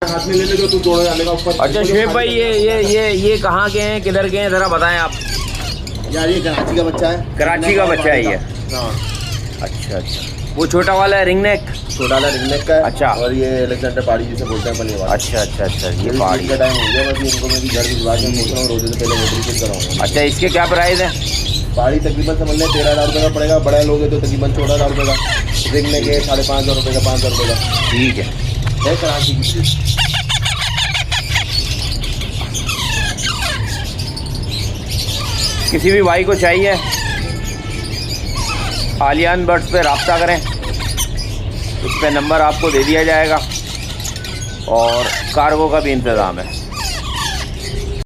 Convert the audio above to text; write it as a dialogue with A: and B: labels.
A: हाथ में ले ले तू तोड़ जाने का ऊपर।
B: अच्छा शुएब भाई, ये कहाँ के हैं, किधर के हैं, ज़रा बताएं आप।
A: यार ये कराची का बच्चा है।
B: कराची का बच्चा है ये।
A: हाँ।
B: अच्छा अच्छा, वो छोटा वाला है रिंग नेक।
A: छोटा वाला रिंग नेक का है।
B: अच्छा।
A: और ये अलेक्जेंडर पहाड़ी जिसे बोलते हैं पले वाला।
B: अच्छा अच्छा अच्छा, ये पहाड़ी
A: का टाइम हो गया, बस इनको मैं भी घर भिजवा के सोच रहा हूँ, रोजे से पहले मोटरी कराऊंगा।
B: अच्छा, इसके क्या प्राइस है?
A: पहाड़ी तकरीबन समझ लें 13,000 रुपये का पड़ेगा, बड़े लोग हैं तो तकरीबन 14,000 रुपये का। रिंग नेक है 5,500 रुपये का, 5,000 रुपये का।
B: ठीक है
A: कराची की।
B: किसी भी भाई को चाहिए आलियान बर्ड्स पे रब्ता करें, इस पे नंबर आपको दे दिया जाएगा और कार्गो का भी इंतज़ाम है।